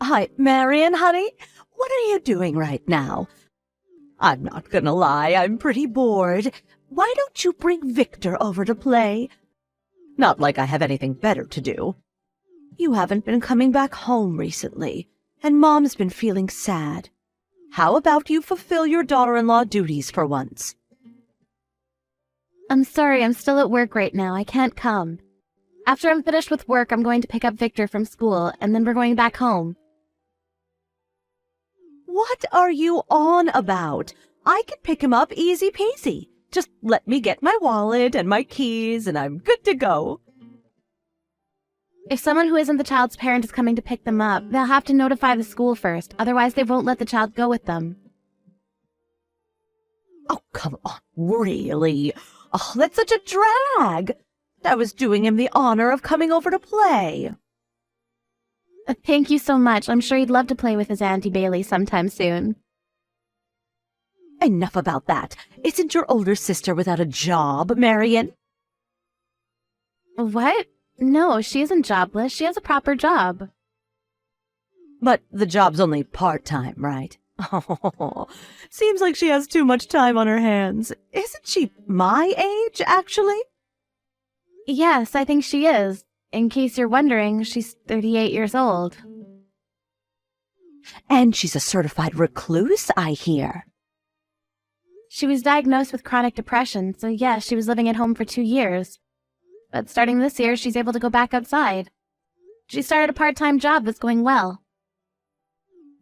Hi, Marion, honey. What are you doing right now? I'm not gonna lie, I'm pretty bored. Why don't you bring Victor over to play? Not like I have anything better to do. You haven't been coming back home recently, and Mom's been feeling sad. How about you fulfill your daughter-in-law duties for once? I'm sorry, I'm still at work right now. I can't come. After I'm finished with work, I'm going to pick up Victor from school, and then we're going back home. What are you on about? I can pick him up easy peasy. Just let me get my wallet and my keys, and I'm good to go. If someone who isn't the child's parent is coming to pick them up, they'll have to notify the school first, otherwise they won't let the child go with them. Oh, come on, really? Oh, that's such a drag. I was doing him the honor of coming over to play. Thank you so much. I'm sure he'd love to play with his Auntie Bailey sometime soon. Enough about that. Isn't your older sister without a job, Marion? What? No, she isn't jobless. She has a proper job. But the job's only part-time, right? Oh, seems like she has too much time on her hands. Isn't she my age, actually? Yes, I think she is. In case you're wondering, she's 38 years old. And she's a certified recluse, I hear. She was diagnosed with chronic depression, so yes, she was living at home for 2 years. But starting this year, she's able to go back outside. She started a part-time job that's going well.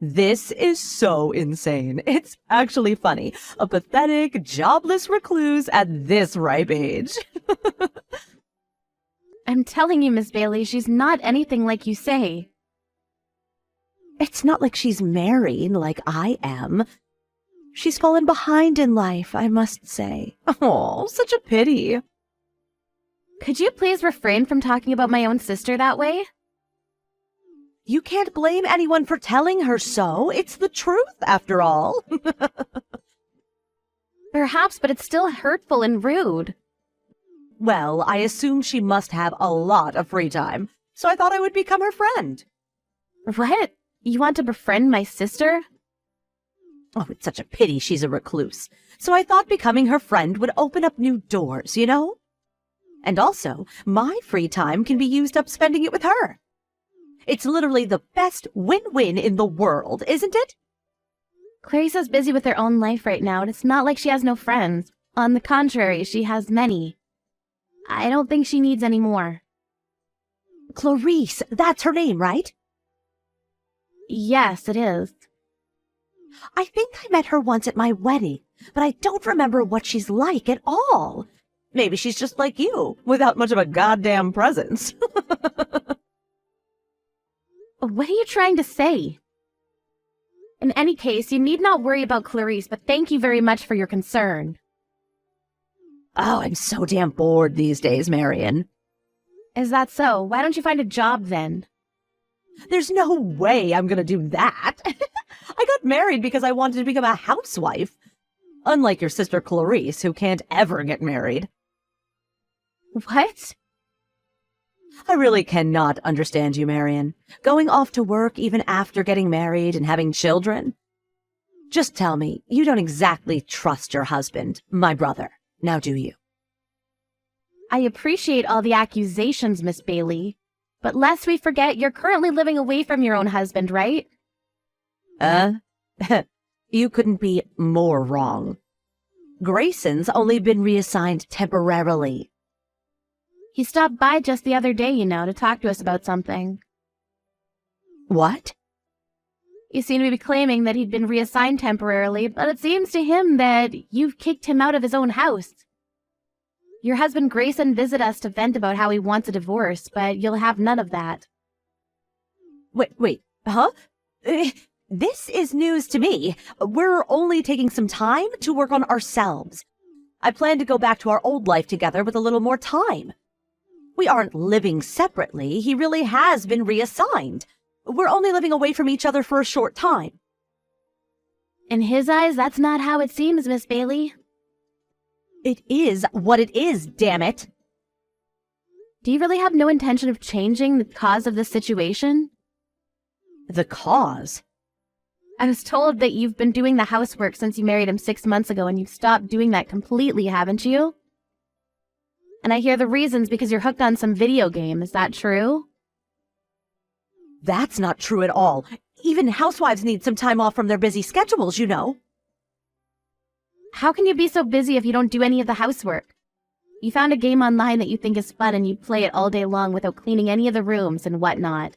This is so insane. It's actually funny. A pathetic, jobless recluse at this ripe age. I'm telling you, Miss Bailey, she's not anything like you say. It's not like she's married like I am. She's fallen behind in life, I must say. Oh, such a pity. Could you please refrain from talking about my own sister that way? You can't blame anyone for telling her so. It's the truth, after all. Perhaps, but it's still hurtful and rude. Well, I assume she must have a lot of free time, so I thought I would become her friend. What? You want to befriend my sister? Oh, it's such a pity she's a recluse. So I thought becoming her friend would open up new doors, you know? And also, my free time can be used up spending it with her. It's literally the best win-win in the world, isn't it? Clarissa's busy with her own life right now, and it's not like she has no friends. On the contrary, she has many. I don't think she needs any more. Clarice, that's her name, right? Yes, it is. I think I met her once at my wedding, but I don't remember what she's like at all. Maybe she's just like you, without much of a goddamn presence. What are you trying to say? In any case, you need not worry about Clarice, but thank you very much for your concern. Oh, I'm so damn bored these days, Marion. Is that so? Why don't you find a job then? There's no way I'm gonna do that. I got married because I wanted to become a housewife. Unlike your sister Clarice, who can't ever get married. What? I really cannot understand you, Marion. Going off to work even after getting married and having children. Just tell me, you don't exactly trust your husband, my brother. Now do you? I appreciate all the accusations, Miss Bailey. But lest we forget, you're currently living away from your own husband, right? You couldn't be more wrong. Grayson's only been reassigned temporarily. He stopped by just the other day, you know, to talk to us about something. What? You seem to be claiming that he'd been reassigned temporarily, but it seems to him that you've kicked him out of his own house. Your husband Grayson visited us to vent about how he wants a divorce, but you'll have none of that. Wait, huh? This is news to me. We're only taking some time to work on ourselves. I plan to go back to our old life together with a little more time. We aren't living separately. He really has been reassigned. We're only living away from each other for a short time. In his eyes, that's not how it seems, Miss Bailey. It is what it is, damn it. Do you really have no intention of changing the cause of this situation? The cause? I was told that you've been doing the housework since you married him 6 months ago, and you've stopped doing that completely, haven't you? And I hear the reason's because you're hooked on some video game. Is that true? That's not true at all. Even housewives need some time off from their busy schedules, you know. How can you be so busy if you don't do any of the housework? You found a game online that you think is fun and you play it all day long without cleaning any of the rooms and whatnot.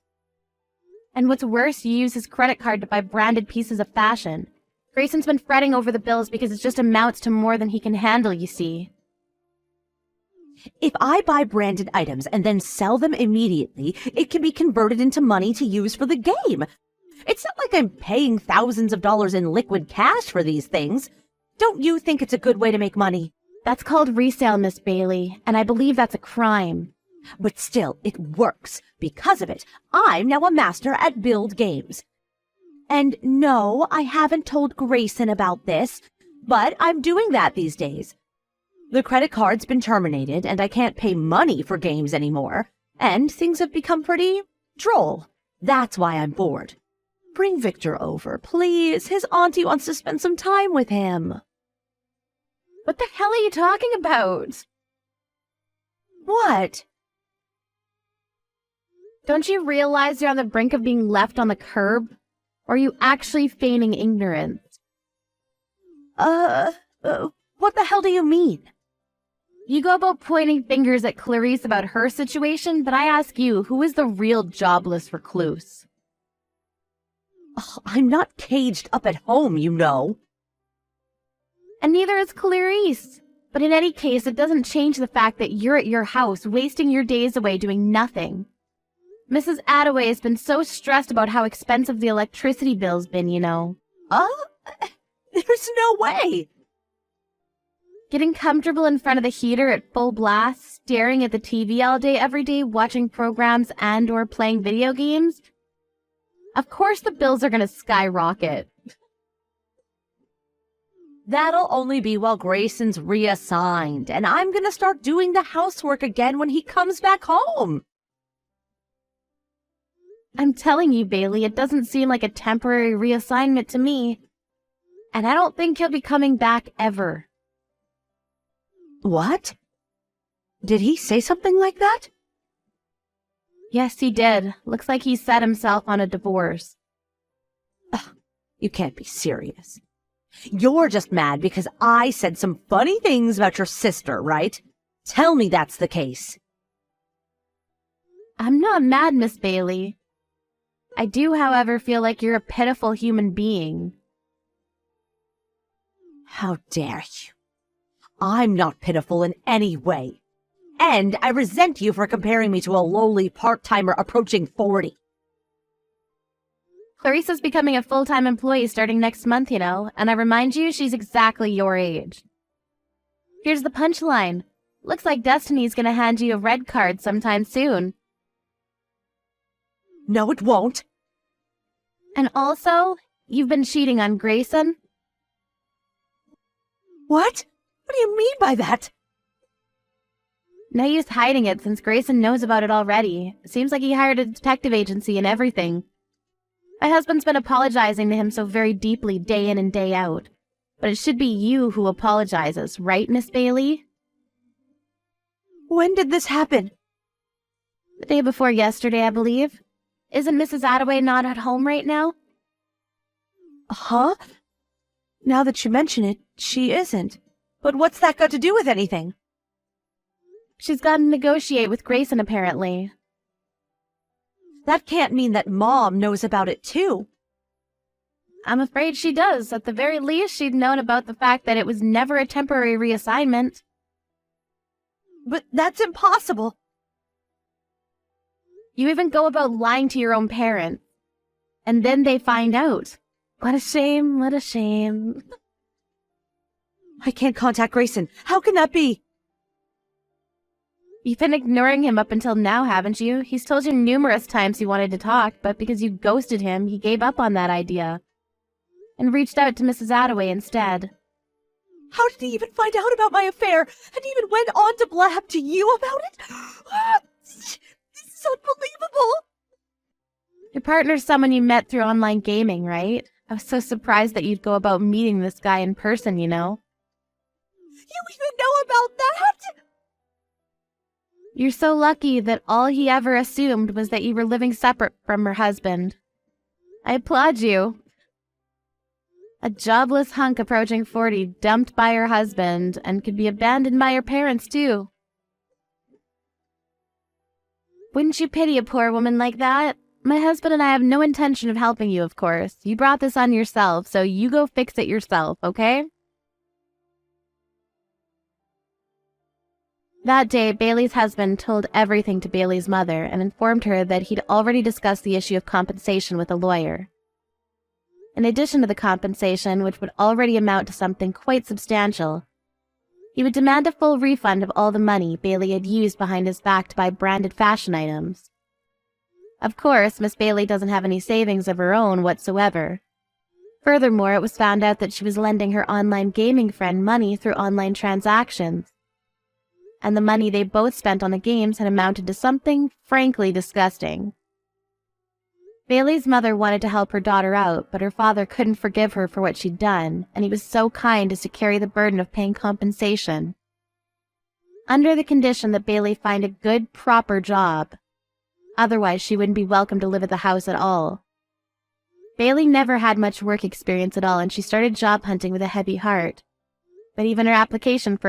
And what's worse, you use his credit card to buy branded pieces of fashion. Grayson's been fretting over the bills because it just amounts to more than he can handle, you see. If I buy branded items and then sell them immediately, it can be converted into money to use for the game. It's not like I'm paying thousands of dollars in liquid cash for these things. Don't you think it's a good way to make money? That's called resale, Miss Bailey, and I believe that's a crime. But still, it works. Because of it, I'm now a master at build games. And no, I haven't told Grayson about this, but I'm doing that these days. The credit card's been terminated, and I can't pay money for games anymore, and things have become pretty droll. That's why I'm bored. Bring Victor over, please. His auntie wants to spend some time with him. What the hell are you talking about? What? Don't you realize you're on the brink of being left on the curb? Or are you actually feigning ignorance? What the hell do you mean? You go about pointing fingers at Clarice about her situation, but I ask you, who is the real jobless recluse? I'm not caged up at home, you know. And neither is Clarice. But in any case, it doesn't change the fact that you're at your house, wasting your days away doing nothing. Mrs. Attaway has been so stressed about how expensive the electricity bill's been, you know. There's no way. Getting comfortable in front of the heater at full blast, staring at the TV all day every day, watching programs and or playing video games? Of course the bills are going to skyrocket. That'll only be while Grayson's reassigned, and I'm gonna start doing the housework again when he comes back home. I'm telling you, Bailey, it doesn't seem like a temporary reassignment to me. And I don't think he'll be coming back ever. What? Did he say something like that? Yes, he did. Looks like he set himself on a divorce. Ugh, you can't be serious. You're just mad because I said some funny things about your sister, right? Tell me that's the case. I'm not mad, Miss Bailey. I do, however, feel like you're a pitiful human being. How dare you? I'm not pitiful in any way. And I resent you for comparing me to a lowly part-timer approaching 40. Clarissa's becoming a full-time employee starting next month, you know, and I remind you, she's exactly your age. Here's the punchline. Looks like Destiny's gonna hand you a red card sometime soon. No, it won't. And also, you've been cheating on Grayson. What? What do you mean by that? No use hiding it since Grayson knows about it already. Seems like he hired a detective agency and everything. My husband's been apologizing to him so very deeply day in and day out. But it should be you who apologizes, right, Miss Bailey? When did this happen? The day before yesterday, I believe. Isn't Mrs. Attaway not at home right now? Huh? Now that you mention it, she isn't. But what's that got to do with anything? She's got to negotiate with Grayson, apparently. That can't mean that Mom knows about it, too. I'm afraid she does. At the very least, she'd known about the fact that it was never a temporary reassignment. But that's impossible. You even go about lying to your own parents. And then they find out. What a shame, what a shame. I can't contact Grayson. How can that be? You've been ignoring him up until now, haven't you? He's told you numerous times he wanted to talk, but because you ghosted him, he gave up on that idea. And reached out to Mrs. Attaway instead. How did he even find out about my affair? And even went on to blab to you about it? This is unbelievable. Your partner's someone you met through online gaming, right? I was so surprised that you'd go about meeting this guy in person, you know? You even know about that? You're so lucky that all he ever assumed was that you were living separate from her husband. I applaud you. A jobless hunk approaching 40, dumped by her husband, and could be abandoned by her parents, too. Wouldn't you pity a poor woman like that? My husband and I have no intention of helping you, of course. You brought this on yourself, so you go fix it yourself, okay? That day, Bailey's husband told everything to Bailey's mother and informed her that he'd already discussed the issue of compensation with a lawyer. In addition to the compensation, which would already amount to something quite substantial, he would demand a full refund of all the money Bailey had used behind his back to buy branded fashion items. Of course, Miss Bailey doesn't have any savings of her own whatsoever. Furthermore, it was found out that she was lending her online gaming friend money through online transactions, and the money they both spent on the games had amounted to something frankly disgusting. Bailey's mother wanted to help her daughter out, but her father couldn't forgive her for what she'd done, and he was so kind as to carry the burden of paying compensation, under the condition that Bailey find a good, proper job. Otherwise, she wouldn't be welcome to live at the house at all. Bailey never had much work experience at all, and she started job hunting with a heavy heart. But even her application for